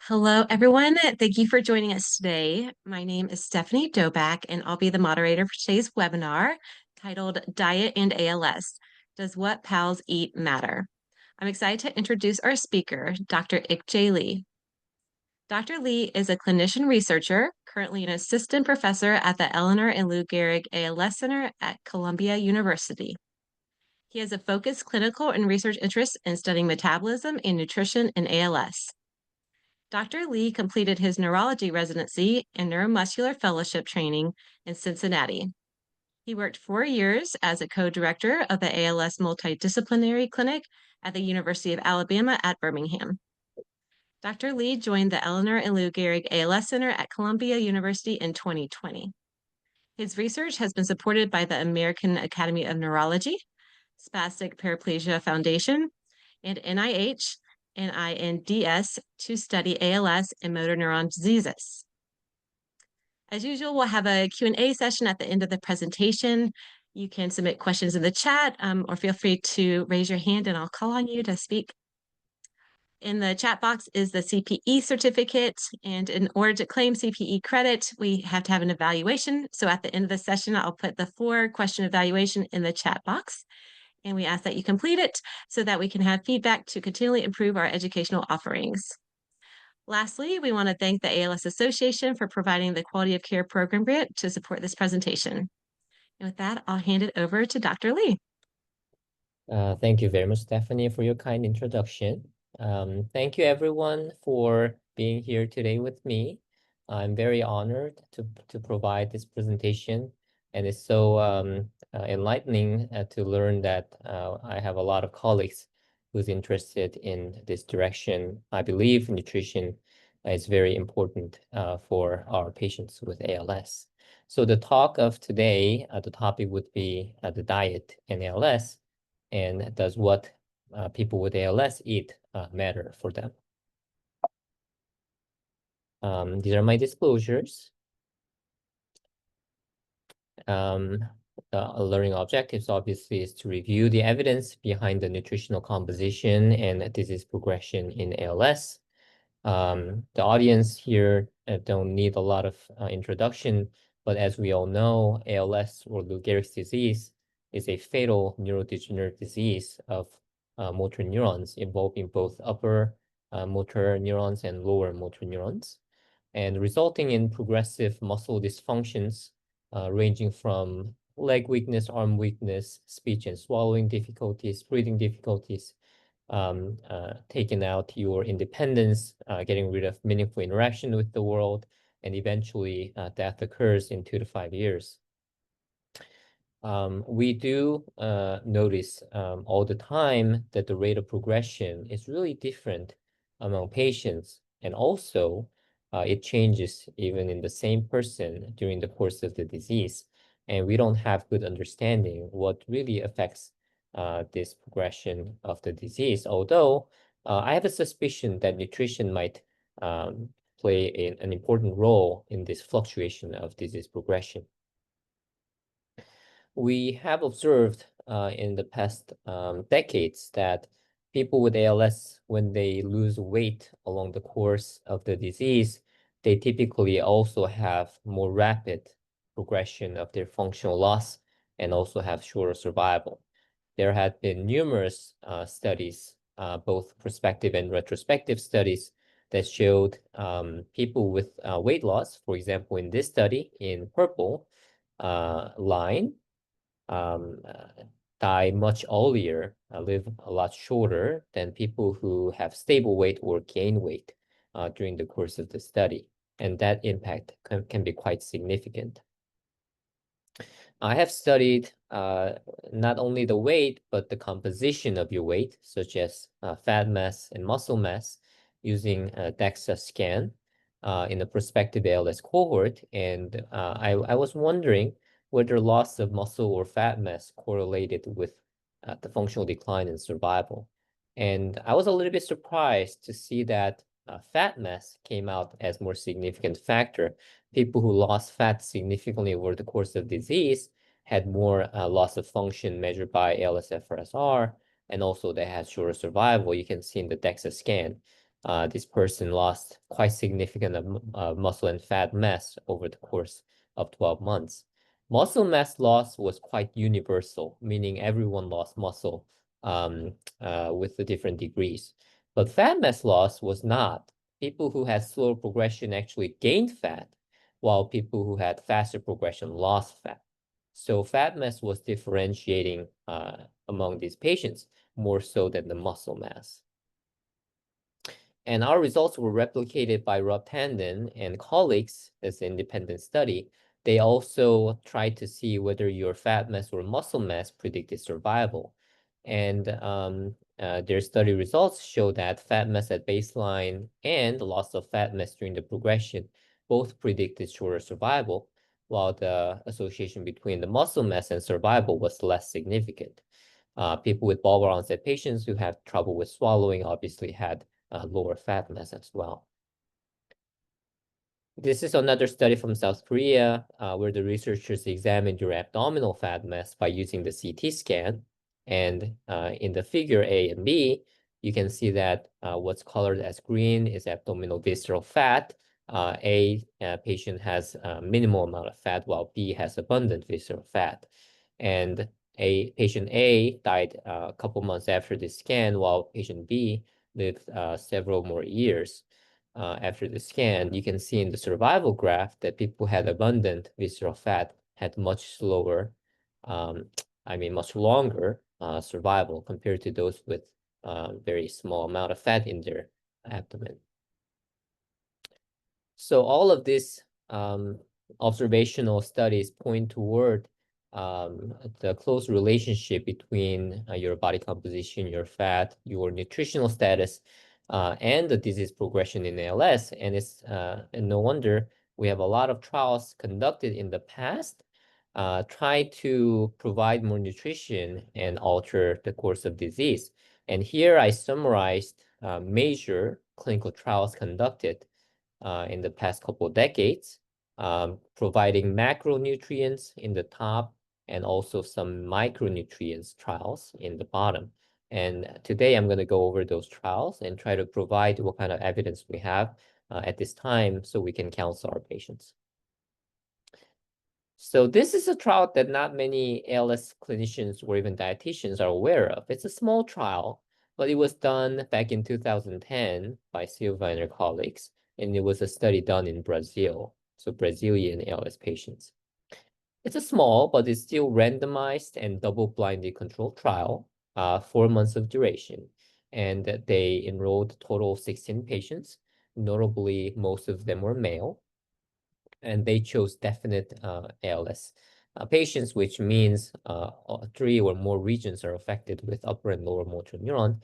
Hello, everyone. Thank you for joining us today. My name is Stephanie Doback, and I'll be the moderator for today's webinar titled Diet and ALS, Does What PALS Eat Matter? I'm excited to introduce our speaker, Dr. Ik Lee. Dr. Lee is a clinician researcher, currently an assistant professor at the Eleanor and Lou Gehrig ALS Center at Columbia University. He has a focused clinical and research interest in studying metabolism and nutrition in ALS. Dr. Lee completed his neurology residency and neuromuscular fellowship training in Cincinnati. He worked 4 years as a co-director of the ALS Multidisciplinary Clinic at the University of Alabama at Birmingham. Dr. Lee joined the Eleanor and Lou Gehrig ALS Center at Columbia University in 2020. His research has been supported by the American Academy of Neurology, Spastic Paraplegia Foundation, and NIH and INDS to study ALS and motor neuron diseases. As usual, we'll have a Q&A session at the end of the presentation. You can submit questions in the chat or feel free to raise your hand and I'll call on you to speak. In the chat box is the CPE certificate, and in order to claim CPE credit, we have to have an evaluation. So at the end of the session, I'll put the 4-question evaluation in the chat box, and we ask that you complete it so that we can have feedback to continually improve our educational offerings. Lastly, we want to thank the ALS Association for providing the Quality of Care Program grant to support this presentation. And with that, I'll hand it over to Dr. Lee. Thank you very much, Stephanie, for your kind introduction. Thank you, everyone, for being here today with me. I'm very honored to provide this presentation, and it's so enlightening to learn that I have a lot of colleagues who's interested in this direction. I believe nutrition is very important for our patients with ALS. So the talk of today, the topic would be the diet and ALS, and does what people with ALS eat matter for them. These are my disclosures. The learning objectives obviously is to review the evidence behind the nutritional composition and disease progression in ALS. The audience here don't need a lot of introduction, but as we all know, ALS or Lou Gehrig's disease is a fatal neurodegenerative disease of motor neurons involving both upper motor neurons and lower motor neurons, and resulting in progressive muscle dysfunctions ranging from leg weakness, arm weakness, speech and swallowing difficulties, breathing difficulties, taking out your independence, getting rid of meaningful interaction with the world, and eventually death occurs in 2 to 5 years. We do notice all the time that the rate of progression is really different among patients, and also it changes even in the same person during the course of the disease. And we don't have good understanding what really affects this progression of the disease, although I have a suspicion that nutrition might play an important role in this fluctuation of disease progression. We have observed in the past decades that people with ALS, when they lose weight along the course of the disease, they typically also have more rapid progression of their functional loss and also have shorter survival. There have been numerous studies, both prospective and retrospective studies, that showed people with weight loss, for example, in this study in purple line, die much earlier, live a lot shorter than people who have stable weight or gain weight during the course of the study. And that impact can be quite significant. I have studied not only the weight, but the composition of your weight, such as fat mass and muscle mass, using a DEXA scan in the prospective ALS cohort. And I was wondering whether loss of muscle or fat mass correlated with the functional decline in survival. And I was a little bit surprised to see that fat mass came out as more significant factor. People who lost fat significantly over the course of disease had more loss of function measured by ALS-FRSR, and also they had shorter survival. You can see in the DEXA scan. this person lost quite significant muscle and fat mass over the course of 12 months. Muscle mass loss was quite universal, meaning everyone lost muscle with the different degrees. But fat mass loss was not. People who had slower progression actually gained fat, while people who had faster progression lost fat. So fat mass was differentiating among these patients more so than the muscle mass. And our results were replicated by Rob Tandon and colleagues as an independent study. They also tried to see whether your fat mass or muscle mass predicted survival. And their study results show that fat mass at baseline and loss of fat mass during the progression both predicted shorter survival, while the association between the muscle mass and survival was less significant. People with bulbar onset patients who had trouble with swallowing obviously had lower fat mass as well. This is another study from South Korea where the researchers examined your abdominal fat mass by using the CT scan. And in the figure A and B, you can see that what's colored as green is abdominal visceral fat. A patient has a minimal amount of fat, while B has abundant visceral fat. And patient A died a couple months after the scan, while patient B lived several more years after the scan. You can see in the survival graph that people had abundant visceral fat had much slower, much longer survival compared to those with very small amount of fat in their abdomen. So all of these observational studies point toward the close relationship between your body composition, your fat, your nutritional status, and the disease progression in ALS. And it's and no wonder we have a lot of trials conducted in the past, try to provide more nutrition and alter the course of disease. And here I summarized major clinical trials conducted in the past couple of decades, providing macronutrients in the top and also some micronutrients trials in the bottom. And today I'm going to go over those trials and try to provide what kind of evidence we have at this time so we can counsel our patients. So this is a trial that not many ALS clinicians or even dietitians are aware of. It's a small trial, but it was done back in 2010 by Silva and her colleagues, and it was a study done in Brazil, so Brazilian ALS patients. It's a small, but it's still randomized and double-blinded controlled trial, 4 months of duration, and they enrolled a total of 16 patients. Notably, most of them were male, and they chose definite ALS patients, which means 3 or more regions are affected with upper and lower motor neuron.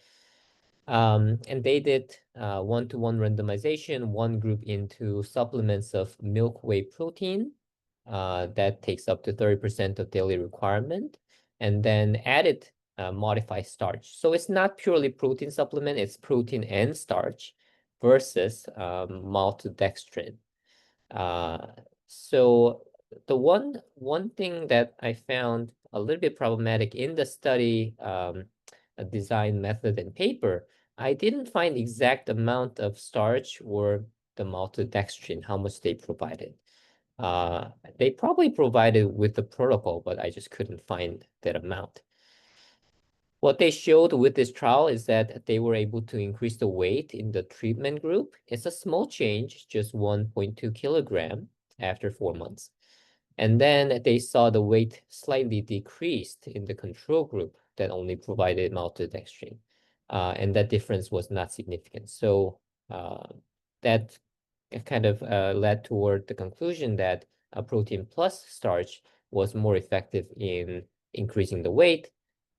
And they did one-to-one randomization, one group into supplements of milk whey protein that takes up to 30% of daily requirement, and then added modified starch. So it's not purely protein supplement, it's protein and starch versus maltodextrin. So the one thing that I found a little bit problematic in the study design method and paper, I didn't find exact amount of starch or the maltodextrin, how much they provided. They probably provided with the protocol, but I just couldn't find that amount. What they showed with this trial is that they were able to increase the weight in the treatment group. It's a small change, just 1.2 kilogram after 4 months. And then they saw the weight slightly decreased in the control group that only provided maltodextrin. And that difference was not significant. So that kind of led toward the conclusion that a protein plus starch was more effective in increasing the weight.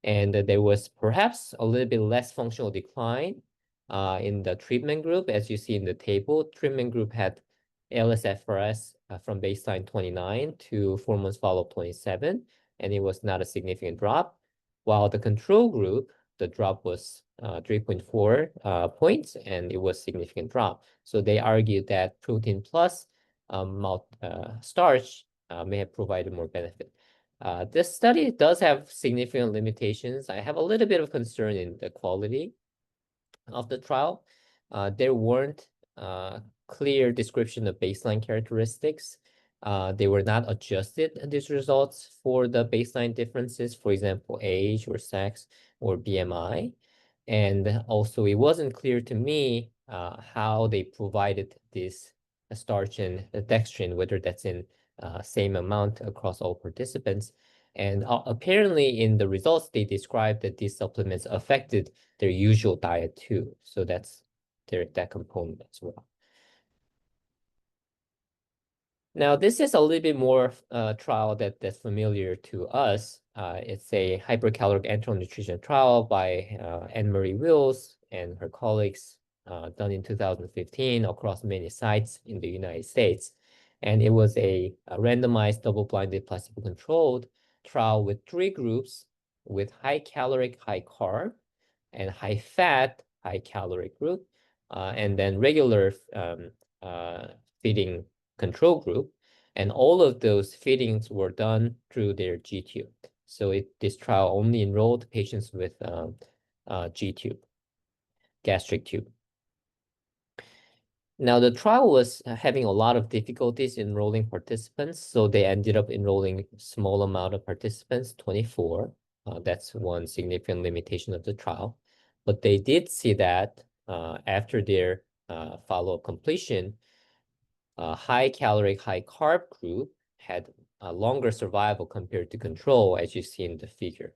And there was perhaps a little bit less functional decline in the treatment group. As you see in the table, treatment group had ALSFRS from baseline 29 to 4 months follow-up 27, and it was not a significant drop. While the control group, the drop was 3.4 points, and it was a significant drop. So they argued that protein plus starch may have provided more benefit. This study does have significant limitations. I have a little bit of concern in the quality of the trial. there weren't clear description of baseline characteristics. They were not adjusted, these results, for the baseline differences, for example, age or sex or BMI. And also, it wasn't clear to me how they provided this starch and dextrin, whether that's in same amount across all participants. And apparently in the results, they described that these supplements affected their usual diet too. So that's that component as well. Now, this is a little bit more trial that's familiar to us. It's a hypercaloric enteral nutrition trial by Anne-Marie Wills and her colleagues, done in 2015 across many sites in the United States. And it was a randomized, double-blinded, placebo-controlled trial with 3 groups, with high caloric, high carb, and high fat, high caloric group, and then regular feeding control group. And all of those feedings were done through their G-tube. So this trial only enrolled patients with G-tube, gastric tube. Now, the trial was having a lot of difficulties enrolling participants, so they ended up enrolling a small amount of participants, 24. That's one significant limitation of the trial. But they did see that after their follow-up completion, high caloric, high carb group had a longer survival compared to control, as you see in the figure.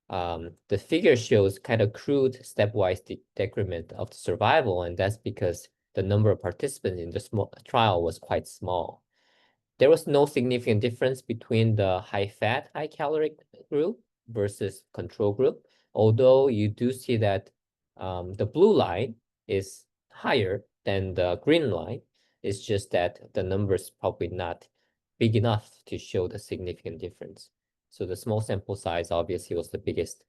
The figure shows kind of crude stepwise decrement of the survival, and that's because the number of participants in the trial was quite small. There was no significant difference between the high fat, high caloric group versus control group, although you do see that the blue line is higher than the green line. It's just that the numbers probably not big enough to show the significant difference. So the small sample size obviously was the biggest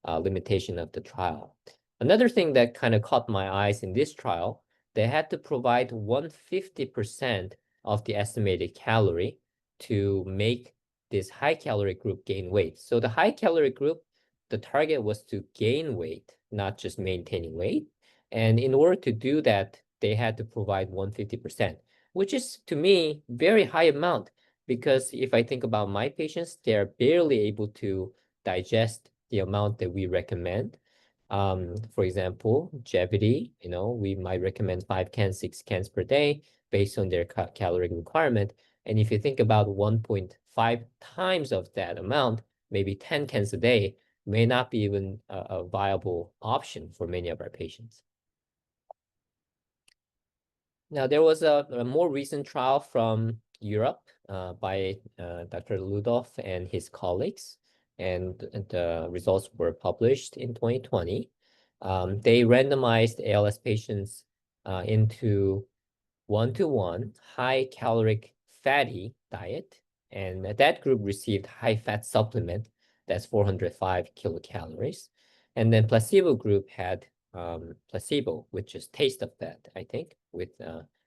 limitation of the trial. Another thing that kind of caught my eyes in this trial, they had to provide 150% of the estimated calorie to make this high calorie group gain weight. So the high calorie group, the target was to gain weight, not just maintaining weight. And in order to do that, they had to provide 150%, which is, to me, very high amount, because if I think about my patients, they're barely able to digest the amount that we recommend. For example, Jevity, we might recommend 5 cans, 6 cans per day based on their calorie requirement. And if you think about 1.5 times of that amount, maybe 10 cans a day may not be even a viable option for many of our patients. Now, there was a more recent trial from Europe by Dr. Ludolf and his colleagues, and the results were published in 2020. They randomized ALS patients into 1-to-1 high caloric fatty diet, and that group received high fat supplement, that's 405 kilocalories. And then placebo group had placebo, which is taste of fat, I think,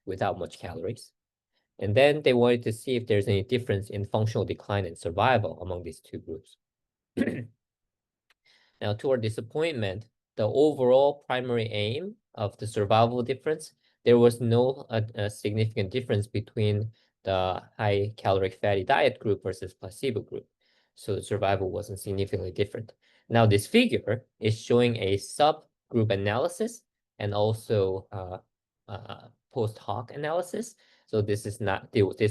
without much calories. And then they wanted to see if there's any difference in functional decline and survival among these two groups. Now, to our disappointment, the overall primary aim of the survival difference, there was no significant difference between the high caloric fatty diet group versus placebo group. So the survival wasn't significantly different. Now, this figure is showing a subgroup analysis and also post hoc analysis. So this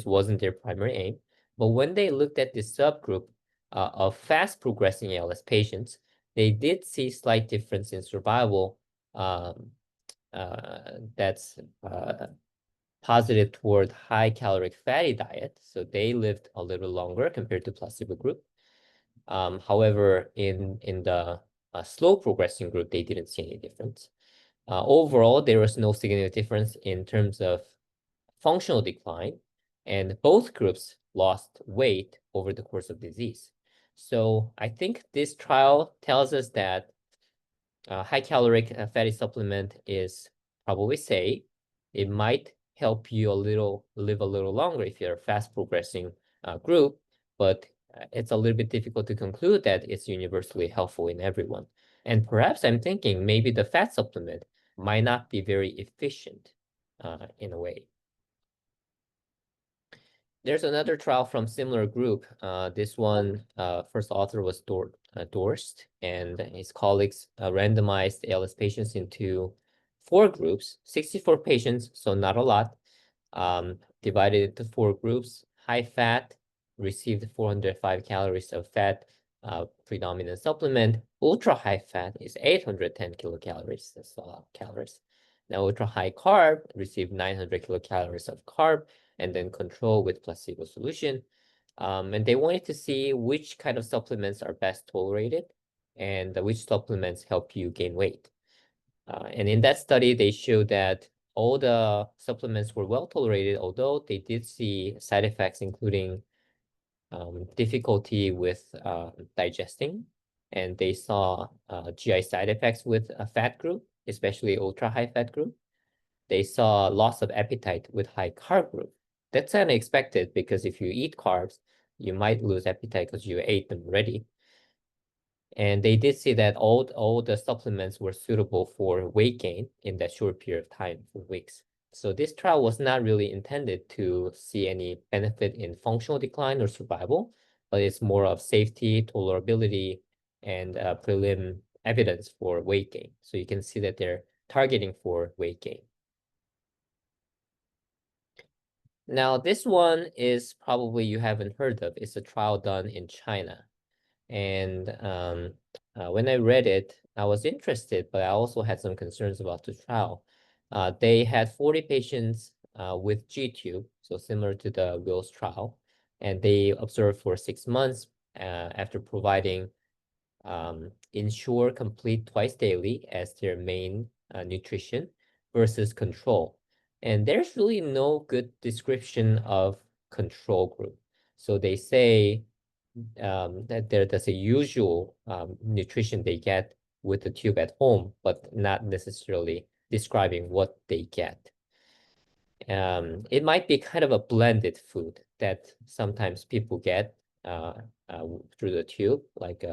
wasn't their primary aim. But when they looked at this subgroup of fast progressing ALS patients, they did see slight difference in survival that's positive toward high caloric fatty diet. So they lived a little longer compared to placebo group. However, in the slow progressing group, they didn't see any difference. Overall, there was no significant difference in terms of functional decline, and both groups lost weight over the course of disease. So I think this trial tells us that high caloric fatty supplement is probably safe. It might help you live a little longer if you're a fast progressing group, but it's a little bit difficult to conclude that it's universally helpful in everyone. And perhaps I'm thinking maybe the fat supplement might not be very efficient in a way. There's another trial from similar group. This one, first author was Dorst, and his colleagues randomized ALS patients into 4 groups, 64 patients, so not a lot, divided into 4 groups. High fat received 405 calories of fat predominant supplement. Ultra high fat is 810 kilocalories. That's a lot of calories. Now, ultra high carb received 900 kilocalories of carb, and then control with placebo solution. And they wanted to see which kind of supplements are best tolerated and which supplements help you gain weight. And in that study, they showed that all the supplements were well tolerated, although they did see side effects, including difficulty with digesting. And they saw GI side effects with a fat group, especially ultra high fat group. They saw loss of appetite with high carb group. That's unexpected because if you eat carbs, you might lose appetite because you ate them already. And they did see that all the supplements were suitable for weight gain in that short period of time, for weeks. So this trial was not really intended to see any benefit in functional decline or survival, but it's more of safety, tolerability, and prelim evidence for weight gain. So you can see that they're targeting for weight gain. Now, this one is probably you haven't heard of. It's a trial done in China. And when I read it, I was interested, but I also had some concerns about the trial. They had 40 patients with G-tube, so similar to the Wills trial, and they observed for 6 months after providing Ensure Complete twice daily as their main nutrition versus control. And there's really no good description of control group. So they say that there's a usual nutrition they get with the tube at home, but not necessarily describing what they get. It might be kind of a blended food that sometimes people get through the tube, like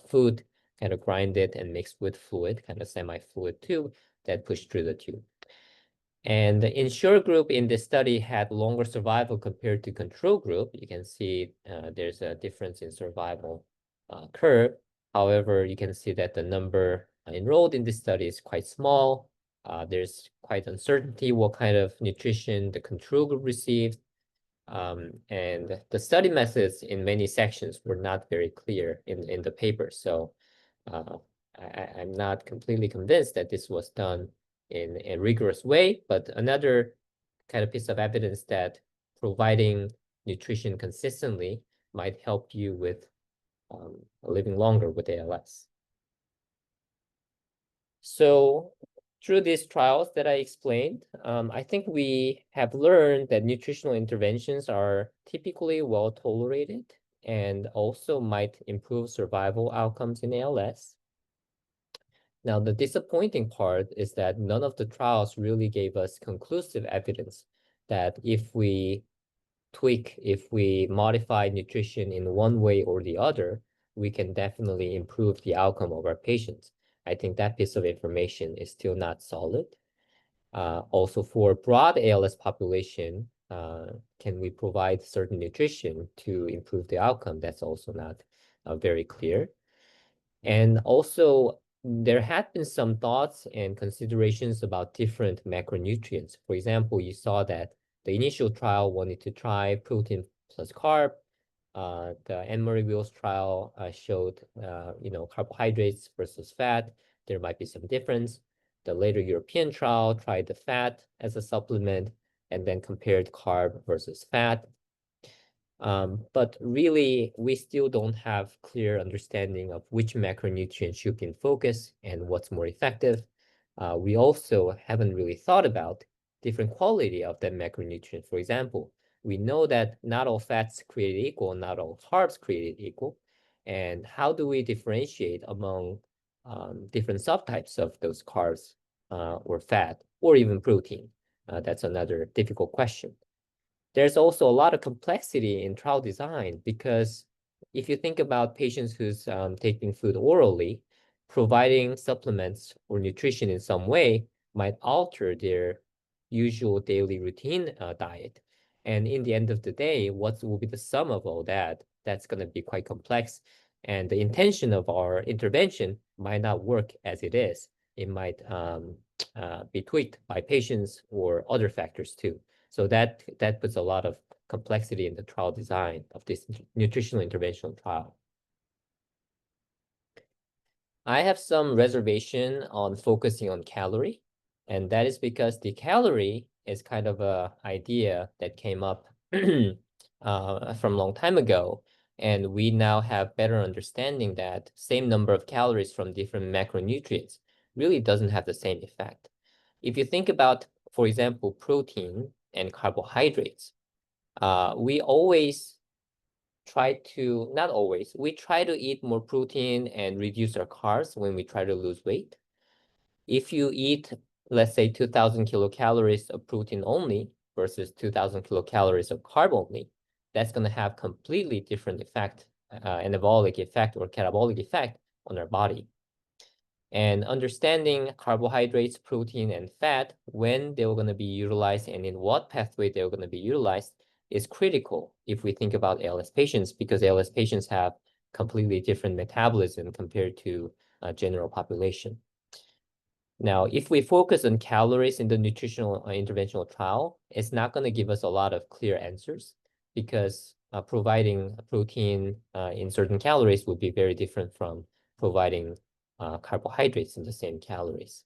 food kind of grinded and mixed with fluid, kind of semi-fluid tube that pushed through the tube. And the Ensure group in this study had longer survival compared to control group. You can see there's a difference in survival curve. However, you can see that the number enrolled in this study is quite small. There's quite uncertainty what kind of nutrition the control group received. And the study methods in many sections were not very clear in the paper. So I'm not completely convinced that this was done in a rigorous way, but another kind of piece of evidence that providing nutrition consistently might help you with living longer with ALS. So through these trials that I explained, I think we have learned that nutritional interventions are typically well tolerated and also might improve survival outcomes in ALS. Now, the disappointing part is that none of the trials really gave us conclusive evidence that if we modify nutrition in one way or the other, we can definitely improve the outcome of our patients. I think that piece of information is still not solid. Also, for broad ALS population, can we provide certain nutrition to improve the outcome? That's also not very clear. And also, there had been some thoughts and considerations about different macronutrients. For example, you saw that the initial trial wanted to try protein plus carb. The Emery-Wills trial showed, carbohydrates versus fat. There might be some difference. The later European trial tried the fat as a supplement and then compared carb versus fat. But really, we still don't have clear understanding of which macronutrient should be in focus and what's more effective. We also haven't really thought about different quality of that macronutrient. For example, we know that not all fats created equal, not all carbs created equal. And how do we differentiate among different subtypes of those carbs or fat or even protein? That's another difficult question. There's also a lot of complexity in trial design because if you think about patients who's taking food orally, providing supplements or nutrition in some way might alter their usual daily routine diet. And in the end of the day, what will be the sum of all that? That's going to be quite complex. And the intention of our intervention might not work as it is. It might be tweaked by patients or other factors too. So that puts a lot of complexity in the trial design of this nutritional intervention trial. I have some reservation on focusing on calorie, and that is because the calorie is kind of a idea that came up from a long time ago, and we now have better understanding that same number of calories from different macronutrients really doesn't have the same effect. If you think about, for example, protein and carbohydrates, we always not always, we try to eat more protein and reduce our carbs when we try to lose weight. If you eat, let's say, 2,000 kilocalories of protein only versus 2,000 kilocalories of carb only, that's going to have completely different effect, anabolic effect or catabolic effect on our body. And understanding carbohydrates, protein, and fat, when they're going to be utilized and in what pathway they're going to be utilized is critical if we think about ALS patients, because ALS patients have completely different metabolism compared to general population. Now, if we focus on calories in the nutritional interventional trial, it's not going to give us a lot of clear answers because providing protein in certain calories would be very different from providing carbohydrates in the same calories.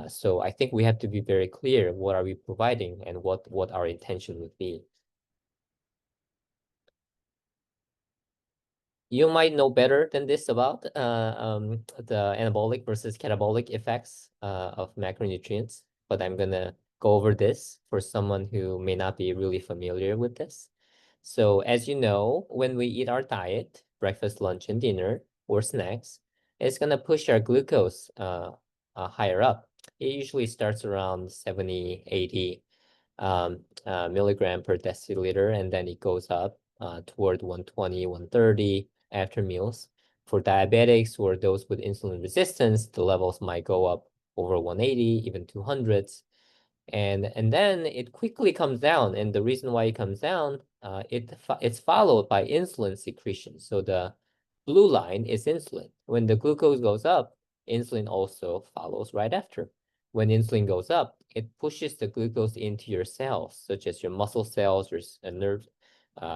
So I think we have to be very clear what are we providing and what our intention would be. You might know better than this about the anabolic versus catabolic effects of macronutrients, but I'm going to go over this for someone who may not be really familiar with this. So as you know, when we eat our diet, breakfast, lunch, and dinner, or snacks, it's going to push our glucose higher up. It usually starts around 70, 80 milligram per deciliter, and then it goes up toward 120, 130 after meals. For diabetics or those with insulin resistance, the levels might go up over 180, even 200s. And then it quickly comes down. And the reason why it comes down, it's followed by insulin secretion. So the blue line is insulin. When the glucose goes up, insulin also follows right after. When insulin goes up, it pushes the glucose into your cells, such as your muscle cells, your nerves,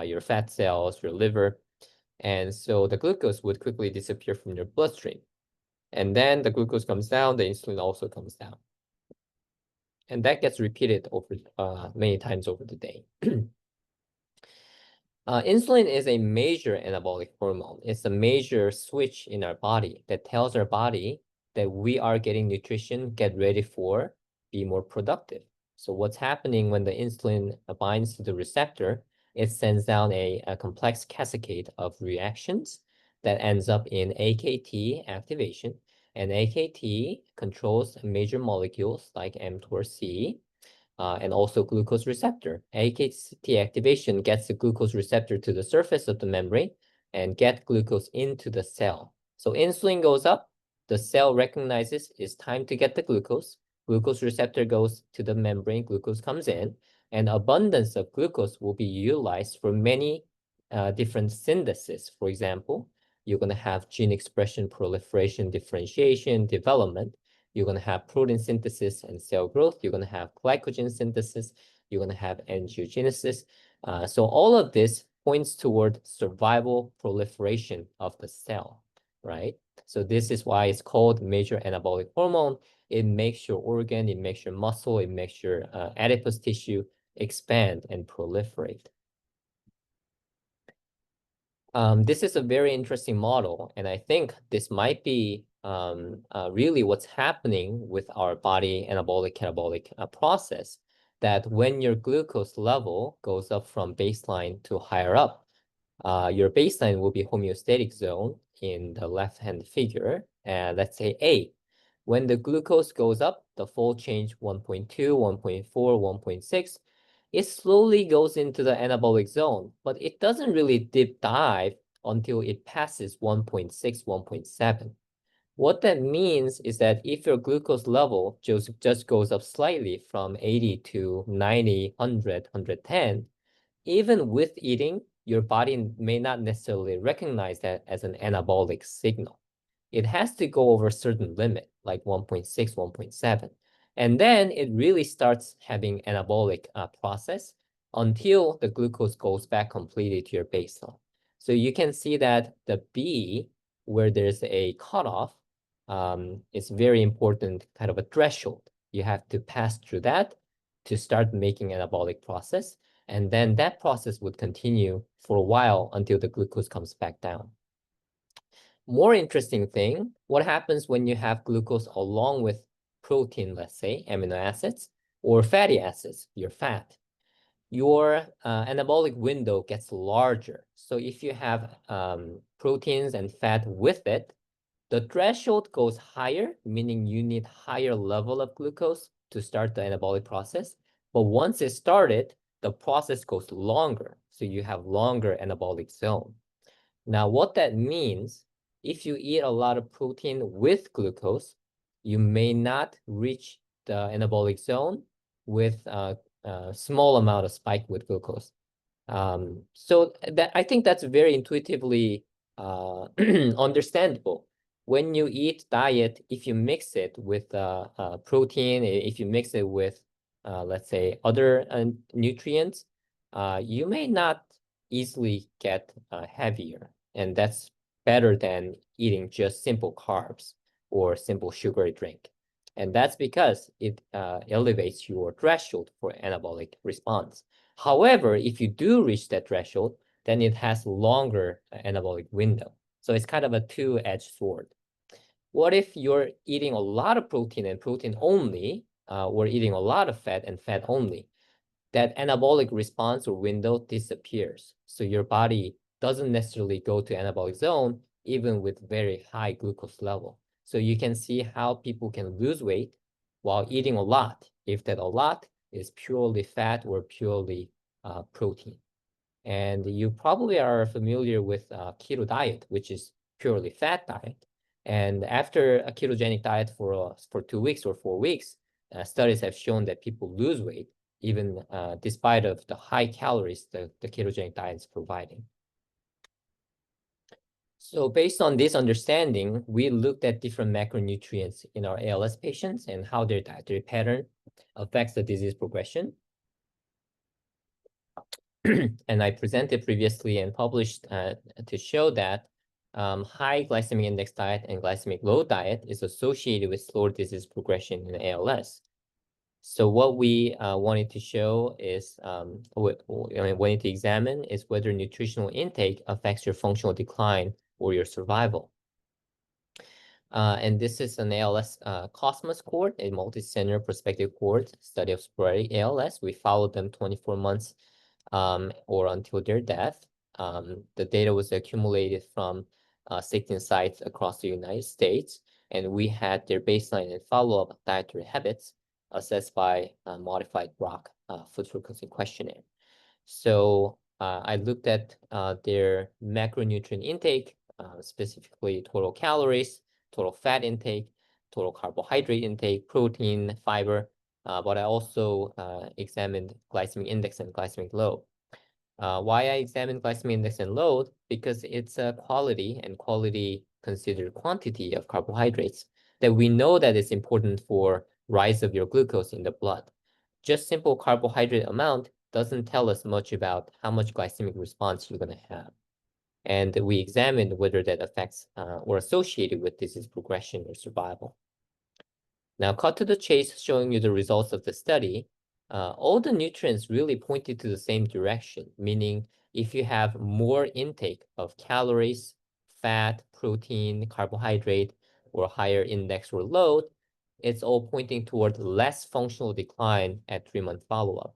your fat cells, your liver. And so the glucose would quickly disappear from your bloodstream. And then the glucose comes down, the insulin also comes down. And that gets repeated over many times over the day. Insulin is a major anabolic hormone. It's a major switch in our body that tells our body that we are getting nutrition, get ready for, be more productive. So what's happening when the insulin binds to the receptor, it sends down a complex cascade of reactions that ends up in AKT activation. And AKT controls major molecules like mTORC, and also glucose receptor. AKT activation gets the glucose receptor to the surface of the membrane and get glucose into the cell. So insulin goes up, the cell recognizes it's time to get the glucose. Glucose receptor goes to the membrane, glucose comes in, and abundance of glucose will be utilized for many different syntheses. For example, you're going to have gene expression, proliferation, differentiation, development. You're going to have protein synthesis and cell growth. You're going to have glycogen synthesis. You're going to have angiogenesis. So all of this points toward survival proliferation of the cell, right? So this is why it's called major anabolic hormone. It makes your organ, it makes your muscle, it makes your adipose tissue expand and proliferate. This is a very interesting model, and I think this might be really what's happening with our body anabolic catabolic process, that when your glucose level goes up from baseline to higher up, your baseline will be homeostatic zone in the left-hand figure, and let's say A. When the glucose goes up, the fold change 1.2, 1.4, 1.6, it slowly goes into the anabolic zone, but it doesn't really deep dive until it passes 1.6, 1.7. What that means is that if your glucose level just goes up slightly from 80 to 90, 100, 110, even with eating, your body may not necessarily recognize that as an anabolic signal. It has to go over a certain limit, like 1.6, 1.7. And then it really starts having anabolic process until the glucose goes back completely to your baseline. So you can see that the B, where there's a cutoff, is very important kind of a threshold. You have to pass through that to start making anabolic process. And then that process would continue for a while until the glucose comes back down. More interesting thing, what happens when you have glucose along with protein, let's say, amino acids, or fatty acids, your fat? Your anabolic window gets larger. So if you have proteins and fat with it, the threshold goes higher, meaning you need higher level of glucose to start the anabolic process. But once it started, the process goes longer. So you have longer anabolic zone. Now, what that means, if you eat a lot of protein with glucose, you may not reach the anabolic zone with a small amount of spike with glucose. So that I think that's very intuitively understandable. When you eat diet, if you mix it with protein, if you mix it with, let's say, other nutrients, you may not easily get heavier. And that's better than eating just simple carbs or simple sugary drink. And that's because it elevates your threshold for anabolic response. However, if you do reach that threshold, then it has longer anabolic window. So it's kind of a two-edged sword. What if you're eating a lot of protein and protein only, or eating a lot of fat and fat only? That anabolic response or window disappears. So your body doesn't necessarily go to anabolic zone, even with very high glucose level. So you can see how people can lose weight while eating a lot, if that a lot is purely fat or purely protein. And you probably are familiar with keto diet, which is purely fat diet. And after a ketogenic diet for 2 weeks or 4 weeks, studies have shown that people lose weight, even despite of the high calories the ketogenic diet is providing. So based on this understanding, we looked at different macronutrients in our ALS patients and how their dietary pattern affects the disease progression. And I presented previously and published to show that high glycemic index diet and glycemic load diet is associated with slower disease progression in ALS. So what we wanted to show is, wanted to examine is whether nutritional intake affects your functional decline or your survival. And this is an ALS Cosmos cohort, a multi-center prospective cohort study of sporadic ALS. We followed them 24 months or until their death. The data was accumulated from 16 sites across the United States, and we had their baseline and follow-up dietary habits assessed by a modified ROC food frequency questionnaire. So I looked at their macronutrient intake, specifically total calories, total fat intake, total carbohydrate intake, protein, fiber, but I also examined glycemic index and glycemic load. Why I examined glycemic index and load? Because it's a quality, and quality considered quantity of carbohydrates that we know that is important for rise of your glucose in the blood. Just simple carbohydrate amount doesn't tell us much about how much glycemic response you're going to have. And we examined whether that affects or associated with disease progression or survival. Now, cut to the chase, showing you the results of the study. All the nutrients really pointed to the same direction, meaning if you have more intake of calories, fat, protein, carbohydrate, or higher index or load, it's all pointing toward less functional decline at 3-month follow-up.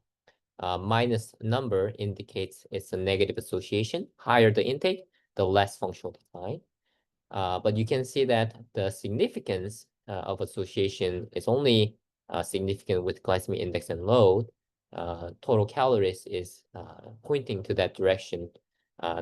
Minus number indicates it's a negative association. Higher the intake, the less functional decline. But you can see that the significance of association is only significant with glycemic index and load. Total calories is pointing to that direction,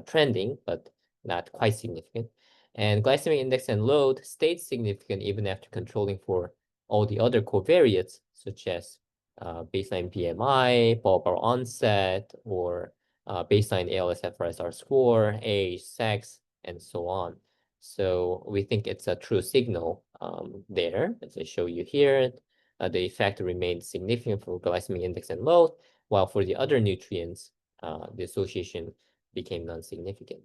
trending, but not quite significant. And glycemic index and load stayed significant even after controlling for all the other covariates, such as baseline BMI, bulbar onset, or baseline ALS-FRSR score, age, sex, and so on. So we think it's a true signal there, as I show you here. The effect remained significant for glycemic index and load, while for the other nutrients, the association became non-significant.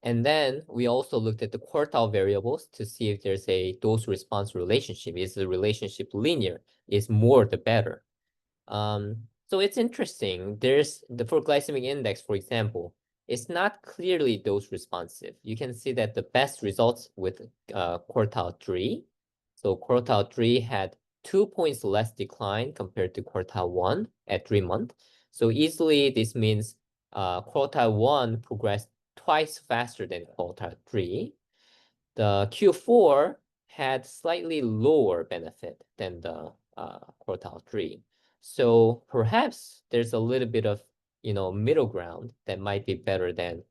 And then we also looked at the quartile variables to see if there's a dose-response relationship. Is the relationship linear? Is more the better? So it's interesting. There's for glycemic index, for example, it's not clearly dose responsive. You can see that the best results with quartile 3. So quartile 3 had 2 points less decline compared to quartile 1 at 3 months. So easily this means quartile 1 progressed twice faster than quartile 3. The Q4 had slightly lower benefit than the quartile 3. So perhaps there's a little bit of, middle ground that might be better than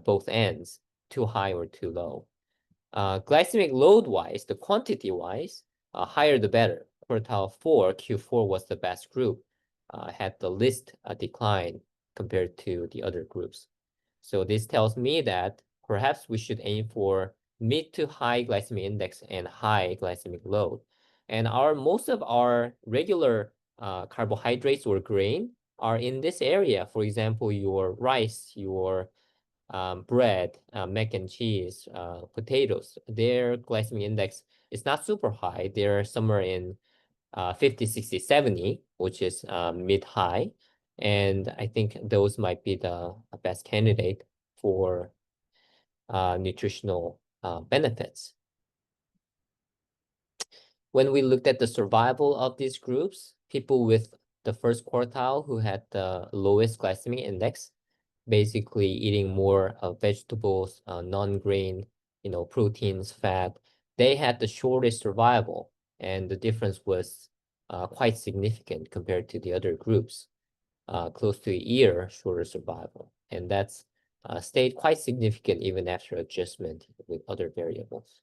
both ends, too high or too low. Glycemic load-wise, the quantity-wise, higher the better. Quartile 4, Q4 was the best group, had the least decline compared to the other groups. So this tells me that perhaps we should aim for mid to high glycemic index and high glycemic load. And most of our regular carbohydrates or grain are in this area. For example, your rice, your bread, mac and cheese, potatoes, their glycemic index is not super high. They're somewhere in 50, 60, 70, which is mid-high. And I think those might be the best candidate for nutritional benefits. When we looked at the survival of these groups, people with the first quartile who had the lowest glycemic index, basically eating more vegetables, non-grain, proteins, fat, they had the shortest survival. And the difference was quite significant compared to the other groups, close to a year shorter survival. And that's stayed quite significant even after adjustment with other variables.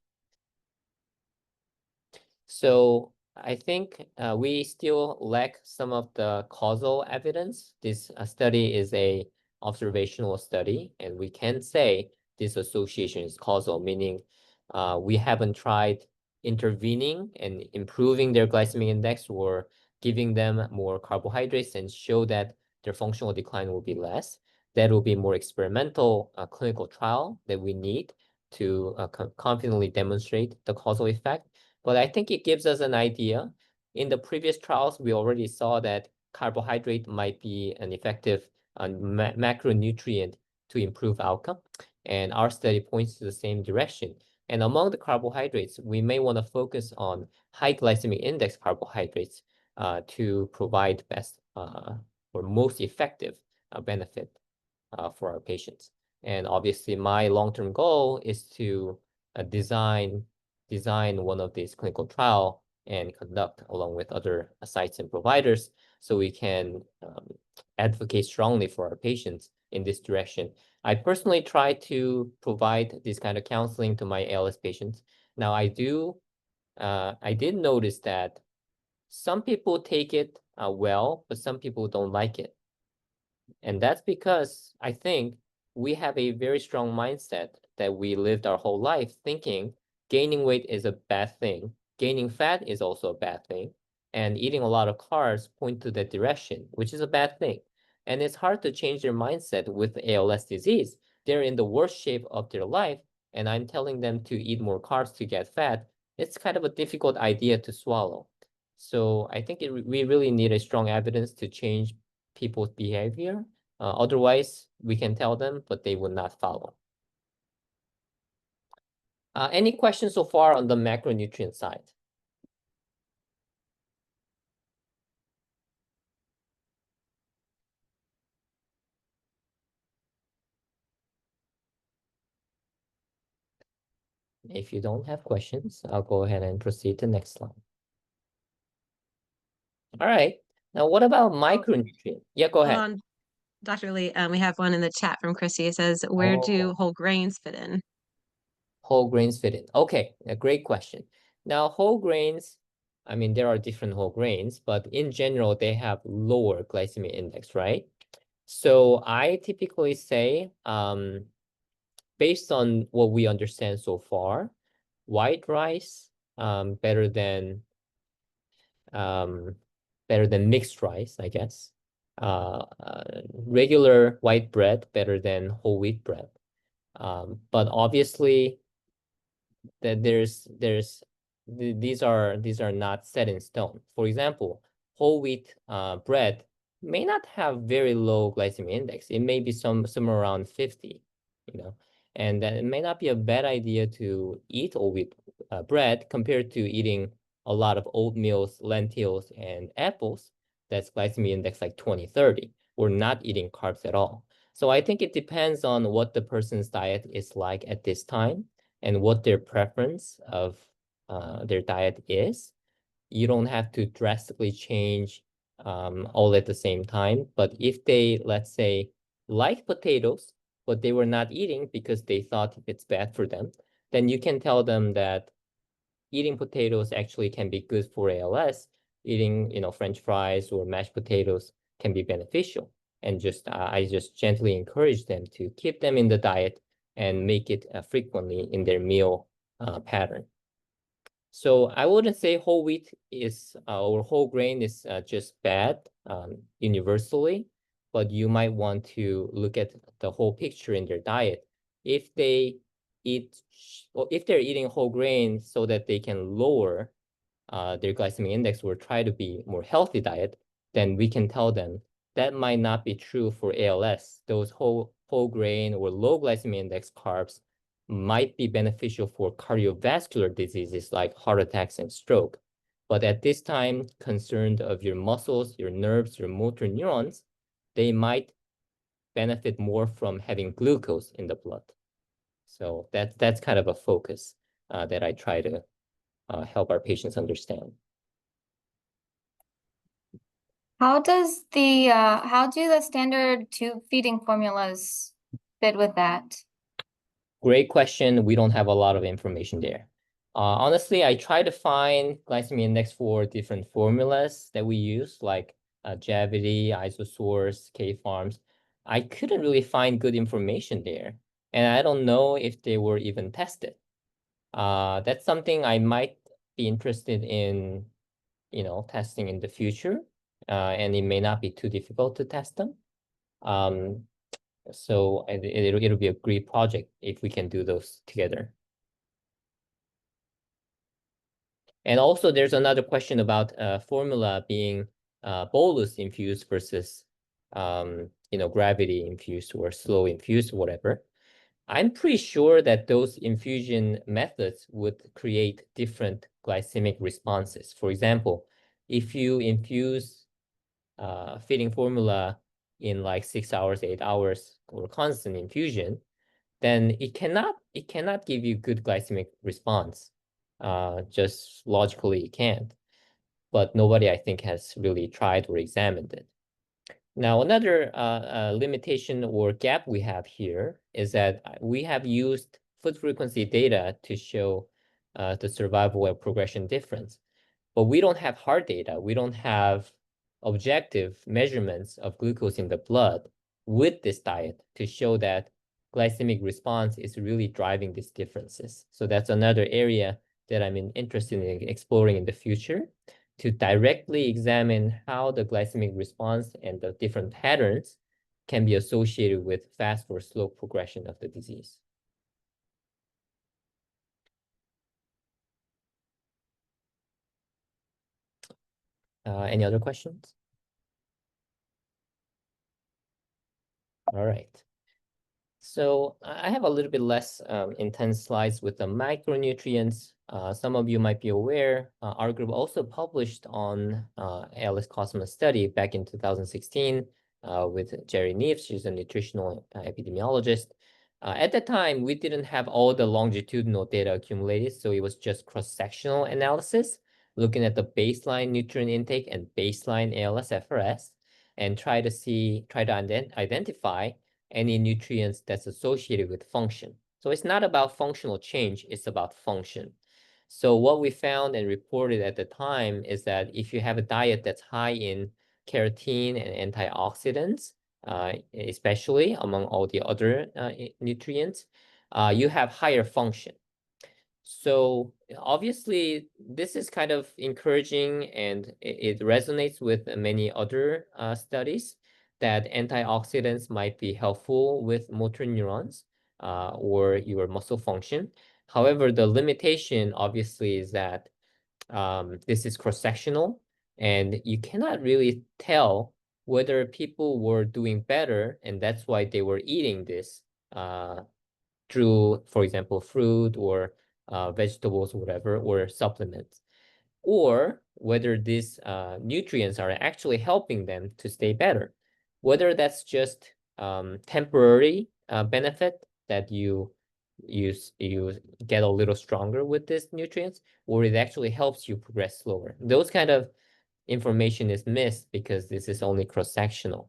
So I think we still lack some of the causal evidence. This study is a observational study, and we can say this association is causal, meaning we haven't tried intervening and improving their glycemic index or giving them more carbohydrates and show that their functional decline will be less. That will be more experimental clinical trial that we need to confidently demonstrate the causal effect. But I think it gives us an idea. In the previous trials, we already saw that carbohydrate might be an effective macronutrient to improve outcome. And our study points to the same direction. And among the carbohydrates, we may want to focus on high glycemic index carbohydrates to provide best or most effective benefit for our patients. And obviously, my long-term goal is to design one of these clinical trial and conduct along with other sites and providers so we can advocate strongly for our patients in this direction. I personally try to provide this kind of counseling to my ALS patients. Now I did notice that some people take it well, but some people don't like it. And that's because I think we have a very strong mindset that we lived our whole life thinking gaining weight is a bad thing. Gaining fat is also a bad thing. And eating a lot of carbs point to that direction, which is a bad thing. And it's hard to change their mindset with ALS disease. They're in the worst shape of their life, and I'm telling them to eat more carbs to get fat. It's kind of a difficult idea to swallow. So I think we really need a strong evidence to change people's behavior. Otherwise, we can tell them, but they will not follow. Any questions so far on the macronutrient side? If you don't have questions, I'll go ahead and proceed to the next slide. All right. Now, what about micronutrient? Yeah, go Hold ahead. on. Dr. Lee, we have one in the chat from Chrissy. It says, where do Oh, whole grains fit in? whole grains fit in. Okay, a great question. Now, whole grains, I mean, there are different whole grains, but in general, they have lower glycemic index, right? So I typically say, based on what we understand so far, white rice, better um, better than mixed rice, I guess. Regular white bread better than whole wheat bread. But obviously, that these are not set in stone. For example, whole wheat bread may not have very low glycemic index. It may be somewhere around 50, and that it may not be a bad idea to eat whole wheat bread compared to eating a lot of oatmeals, lentils, and apples. That's glycemic index like 20, 30, or not eating carbs at all. So I think it depends on what the person's diet is like at this time and what their preference of their diet is. You don't have to drastically change all at the same time. But if they, let's say, like potatoes, but they were not eating because they thought it's bad for them, then you can tell them that eating potatoes actually can be good for ALS. Eating, French fries or mashed potatoes can be beneficial. And I just gently encourage them to keep them in the diet and make it frequently in their meal pattern. So I wouldn't say whole wheat is or whole grain is just bad universally, but you might want to look at the whole picture in their diet. If they eat, or if they're eating whole grain so that they can lower their glycemic index or try to be more healthy diet, then we can tell them that might not be true for ALS. Those whole grain or low glycemic index carbs might be beneficial for cardiovascular diseases like heart attacks and stroke. But at this time, concerned of your muscles, your nerves, your motor neurons, they might benefit more from having glucose in the blood. So that's kind of a focus that I try to help our patients understand. How do the standard tube feeding formulas fit with that? Great question. We don't have a lot of information there. Honestly, I try to find glycemic index for different formulas that we use, like Javity, Isosource, K-Farms. I couldn't really find good information there, and I don't know if they were even tested. That's something I might be interested in, testing in the future, and it may not be too difficult to test them. So it'll be a great project if we can do those together. And also, there's another question about formula being bolus infused versus gravity infused or slow infused, whatever. I'm pretty sure that those infusion methods would create different glycemic responses. For example, if you infuse feeding formula in like 6 hours, 8 hours, or constant infusion, then it cannot give you good glycemic response. Just logically it can't. But nobody, I think, has really tried or examined it. Now, another limitation or gap we have here is that we have used foot frequency data to show the survival and progression difference. But we don't have hard data. We don't have objective measurements of glucose in the blood with this diet to show that glycemic response is really driving these differences. So that's another area that I'm interested in exploring in the future, to directly examine how the glycemic response and the different patterns can be associated with fast or slow progression of the disease. Any other questions? All right. So I have a little bit less intense slides with the micronutrients. Some of you might be aware, our group also published on ALS Cosmos study back in 2016 with Jerry Neef. She's a nutritional epidemiologist. At that time, we didn't have all the longitudinal data accumulated, so it was just cross-sectional analysis, looking at the baseline nutrient intake and baseline ALS-FRS. and try to identify any nutrients that's associated with function. So it's not about functional change, it's about function. So what we found and reported at the time is that if you have a diet that's high in keratin and antioxidants, especially among all the other nutrients, you have higher function. So obviously, this is kind of encouraging, and it resonates with many other studies that antioxidants might be helpful with motor neurons or your muscle function. However, the limitation obviously is that this is cross-sectional, and you cannot really tell whether people were doing better, and that's why they were eating this through, for example, fruit or vegetables, whatever, or supplements, or whether these nutrients are actually helping them to stay better, whether that's just temporary benefit that you get a little stronger with these nutrients, or it actually helps you progress slower. Those kind of information is missed because this is only cross-sectional.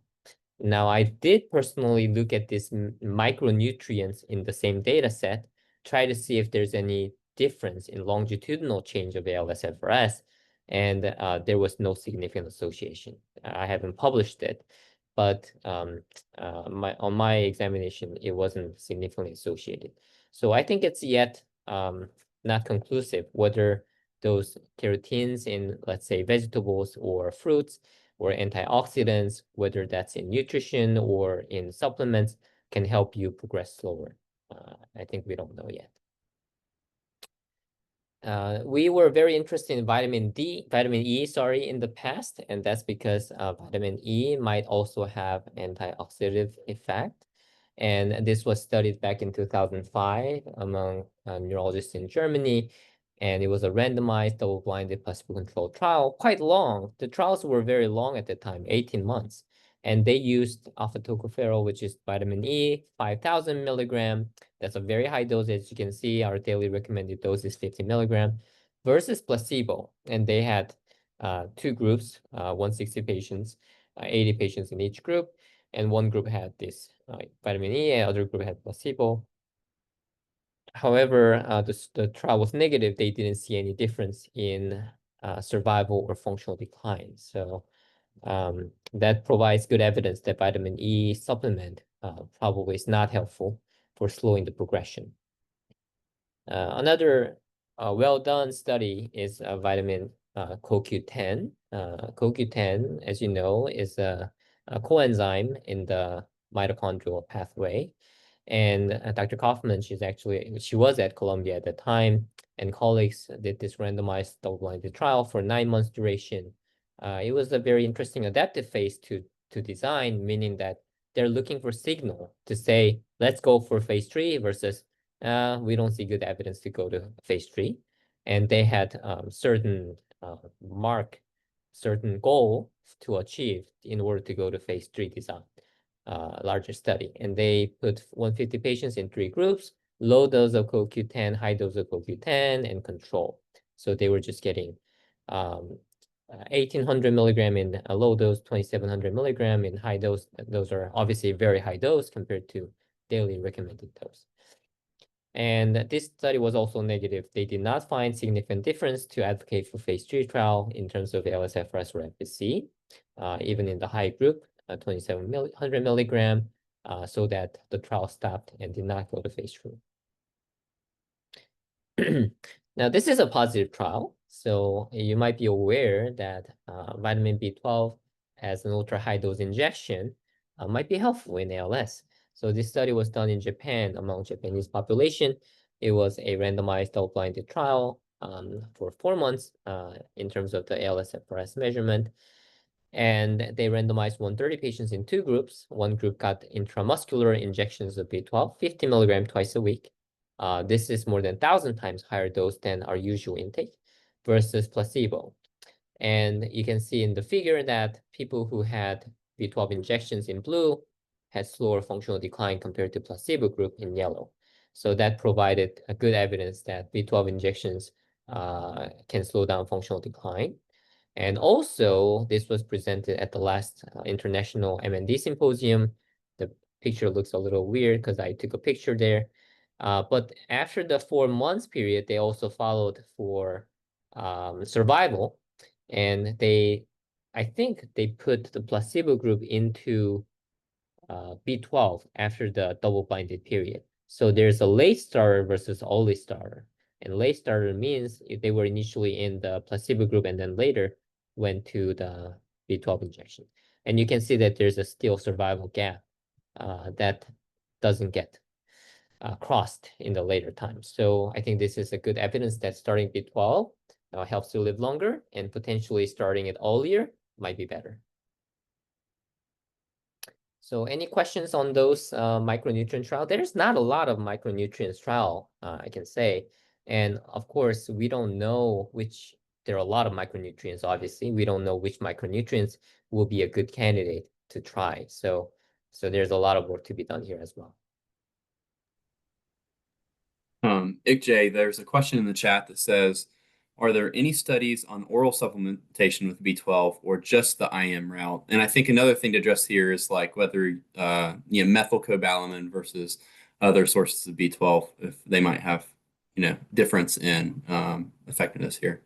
Now, I did personally look at these micronutrients in the same data set, try to see if there's any difference in longitudinal change of ALS-FRS, and there was no significant association. I haven't published it, but on my examination, it wasn't significantly associated. So I think it's yet not conclusive whether those keratins in, let's say, vegetables or fruits or antioxidants, whether that's in nutrition or in supplements, can help you progress slower. I think we don't know yet. We were very interested in vitamin E, sorry, in the past, and that's because vitamin E might also have antioxidative effect. And this was studied back in 2005 among neurologists in Germany. And it was a randomized, double-blinded, placebo-controlled trial, quite long. The trials were very long at the time, 18 months. And they used alpha tocopherol, which is vitamin E, 5,000 milligram. That's a very high dose. As you can see, our daily recommended dose is 50 milligram versus placebo. And they had two groups, 160 patients, 80 patients in each group. And one group had this vitamin E, and other group had placebo. However, the trial was negative. They didn't see any difference in survival or functional decline. So that provides good evidence that vitamin E supplement probably is not helpful for slowing the progression. Another well-done study is vitamin CoQ10. CoQ10, as you know, is a coenzyme in the mitochondrial pathway. And Dr. Kaufman, she was at Columbia at the time, and colleagues did this randomized double-blinded trial for 9 months duration. It was a very interesting adaptive phase to design, meaning that they're looking for signal to say, let's go for phase 3 versus we don't see good evidence to go to phase 3. And they had certain goal to achieve in order to go to phase 3 design. Larger study, and they put 150 patients in 3 groups, low dose of CoQ10, high dose of CoQ10, and control. So they were just getting 1,800 milligram in a low dose, 2,700 milligram in high dose. Those are obviously very high dose compared to daily recommended dose. And this study was also negative. They did not find significant difference to advocate for phase 3 trial in terms of ALS-FRS or FVC, even in the high group. 2,700 milligram, so that the trial stopped and did not go to phase 3. Now, this is a positive trial, so you might be aware that vitamin B12 as an ultra-high dose injection might be helpful in ALS. So this study was done in Japan among Japanese population. It was a randomized double-blinded trial for 4 months in terms of the ALS-FRS measurement. And they randomized 130 patients in 2 groups. One group got intramuscular injections of B12, 50 milligram twice a week. This is more than 1,000 times higher dose than our usual intake versus placebo. And you can see in the figure that people who had B12 injections in blue had slower functional decline compared to placebo group in yellow. So that provided a good evidence that B12 injections can slow down functional decline. And also, this was presented at the last International MND Symposium. The picture looks a little weird because I took a picture there. But after the 4 months period, they also followed for survival. And I think they put the placebo group into B12 after the double-blinded period. So there's a late starter versus early starter. And late starter means if they were initially in the placebo group and then later went to the B12 injection. And you can see that there's a still survival gap that doesn't get crossed in the later times. So I think this is a good evidence that starting B12 helps you live longer, and potentially starting it earlier might be better. So any questions on those micronutrient trial? There's not a lot of micronutrients trial, I can say. And of course, we don't know there are a lot of micronutrients, obviously. We don't know which micronutrients will be a good candidate to try. So there's a lot of work to be done here as well. IkJ, there's a question in the chat that says, are there any studies on oral supplementation with B12 or just the IM route? And I think another thing to address here is like whether methylcobalamin versus other sources of B12, if they might have difference in effectiveness here.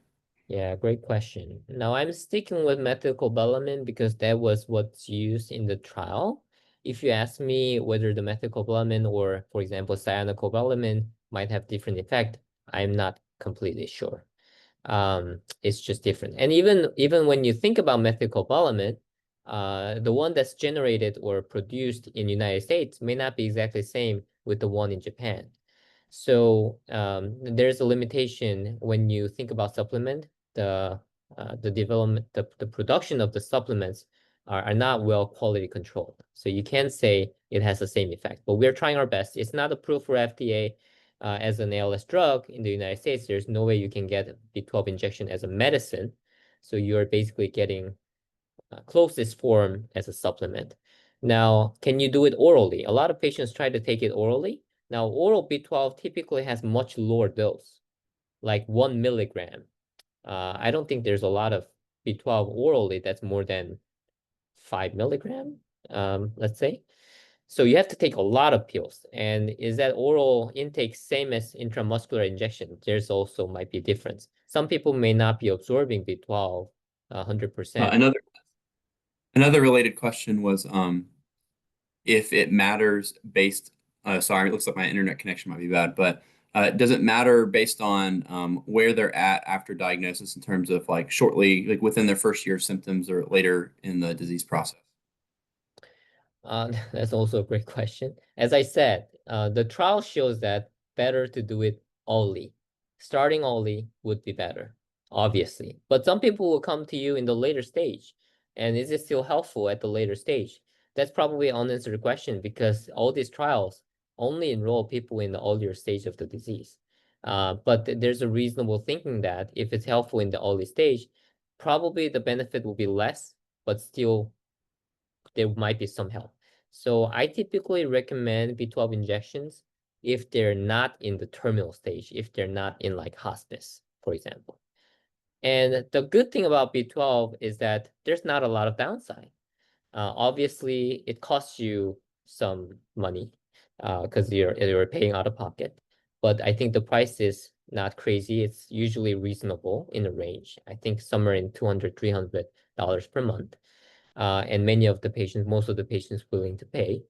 Yeah, great question. Now I'm sticking with methylcobalamin because that was what's used in the trial. If you ask me whether the methylcobalamin or, for example, cyanocobalamin might have different effect, I'm not completely sure. It's just different. And even when you think about methylcobalamin, the one that's generated or produced in the United States may not be exactly the same with the one in Japan. So there's a limitation when you think about supplement. The development, the production of the supplements are not well quality controlled. So you can't say it has the same effect, but we're trying our best. It's not approved for FDA as an ALS drug in the United States. There's no way you can get B12 injection as a medicine. So you're basically getting closest form as a supplement. Now, can you do it orally? A lot of patients try to take it orally. Now, oral B12 typically has much lower dose, like 1 milligram. I don't think there's a lot of B12 orally that's more than 5 milligram, let's say. So you have to take a lot of pills. And is that oral intake same as intramuscular injection? There's also might be difference. Some people may not be absorbing B12 100%. Another related question was if it matters based, sorry, it looks like my internet connection might be bad, but does it matter based on where they're at after diagnosis in terms of like shortly, like within their first year of symptoms or later in the disease process? That's also a great question. As I said, the trial shows that better to do it early. Starting early would be better, obviously. But some people will come to you in the later stage. And is it still helpful at the later stage? That's probably an unanswered question because all these trials only enroll people in the earlier stage of the disease. But there's a reasonable thinking that if it's helpful in the early stage, probably the benefit will be less, but still there might be some help. So I typically recommend B12 injections if they're not in the terminal stage, if they're not in like hospice, for example. And the good thing about B12 is that there's not a lot of downside. Obviously, it costs you some money because you're paying out of pocket. But I think the price is not crazy. It's usually reasonable in the range. I think somewhere in $200, $300 per month. And many of the patients, most of the patients willing to pay.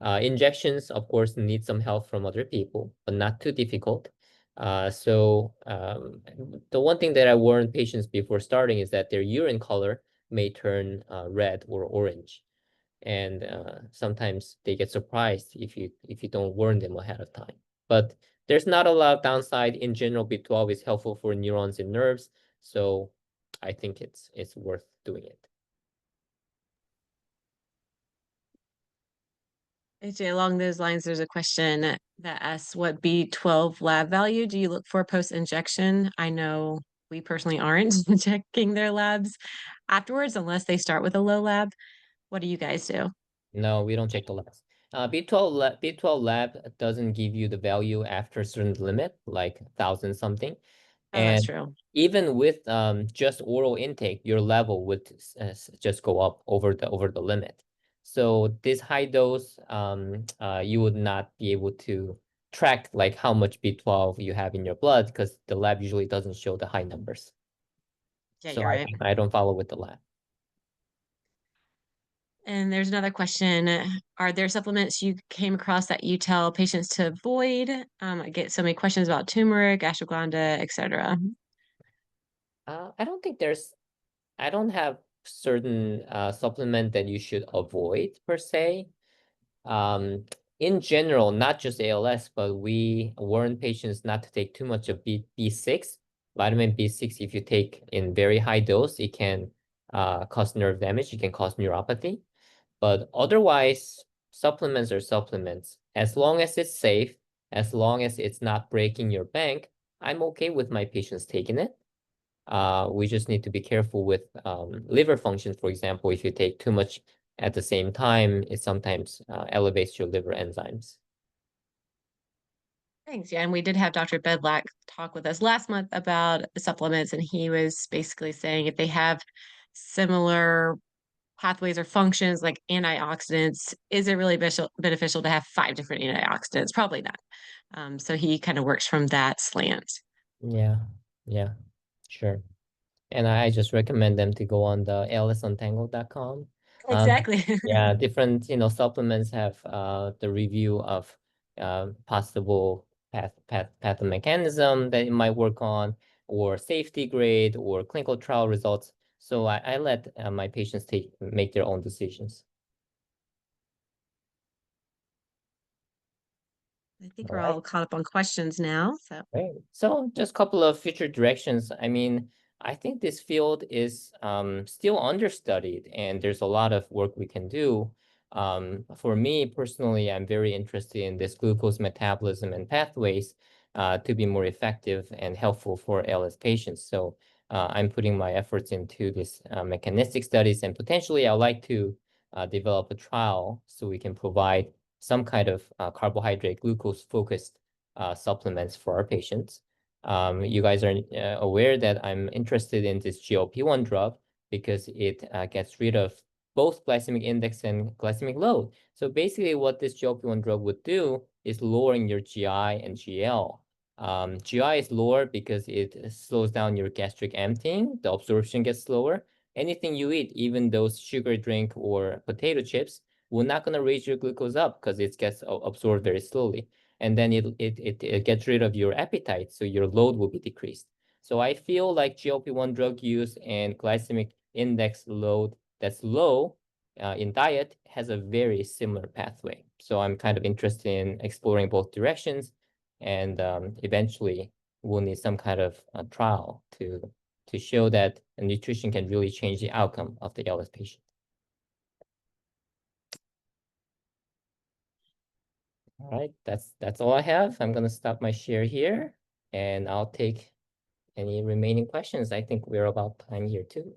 Injections, of course, need some help from other people, but not too difficult. The one thing that I warn patients before starting is that their urine color may turn red or orange. And sometimes they get surprised if you don't warn them ahead of time. But there's not a lot of downside. In general, B12 is helpful for neurons and nerves. So I think it's worth doing it. AJ, along those lines, there's a question that asks, what B12 lab value do you look for post-injection? I know we personally aren't checking their labs afterwards unless they start with a low lab. What do you guys do? No, we don't check the labs. B12 lab doesn't give you the value after a certain limit, like 1,000 something. Oh, that's And true. even with just oral intake, your level would just go up over the limit. So this high dose, you would not be able to track like how much B12 you have in your blood because the lab usually doesn't show the high numbers. Yeah, So you're right. I don't follow with the lab. And there's another question. Are there supplements you came across that you tell patients to avoid? I get so many questions about turmeric, ashwagandha, etc. I don't think I don't have certain supplement that you should avoid per se. In general, not just ALS, but we warn patients not to take too much of B6. Vitamin B6, if you take in very high dose, it can cause nerve damage. It can cause neuropathy. But otherwise, supplements are supplements. As long as it's safe, as long as it's not breaking your bank, I'm okay with my patients taking it. We just need to be careful with liver function. For example, if you take too much at the same time, it sometimes elevates your liver enzymes. Thanks. Yeah, and we did have Dr. Bedlack talk with us last month about supplements, and he was basically saying if they have similar pathways or functions like antioxidants, is it really beneficial to have 5 different antioxidants? Probably not. So he kind of works from that slant. Yeah, yeah, sure. And I just recommend them to go on the alsuntangled.com. Exactly. Yeah, different, supplements have the review of possible pathomechanism that it might work on, or safety grade, or clinical trial results. So I let my patients make their own decisions. I think All we're right. all caught up on questions now. So Right. So just a couple of future directions. I mean, I think this field is still understudied and there's a lot of work we can do. For me personally, I'm very interested in this glucose metabolism and pathways to be more effective and helpful for ALS patients. So I'm putting my efforts into this mechanistic studies, and potentially I'd like to develop a trial so we can provide some kind of carbohydrate glucose focused supplements for our patients. You guys are aware that I'm interested in this GLP-1 drug because it gets rid of both glycemic index and glycemic load. So basically what this GLP-1 drug would do is lowering your GI and GL. GI is lower because it slows down your gastric emptying, the absorption gets slower. Anything you eat, even those sugar drink or potato chips, we're not going to raise your glucose up because it gets absorbed very slowly. And then it gets rid of your appetite, so your load will be decreased. So I feel like GLP-1 drug use and glycemic index load that's low in diet has a very similar pathway. So I'm kind of interested in exploring both directions, and eventually we'll need some kind of trial to show that nutrition can really change the outcome of the ALS patient. All right, that's all I have. I'm gonna stop my share here, and I'll take any remaining questions. I think we're about time here too.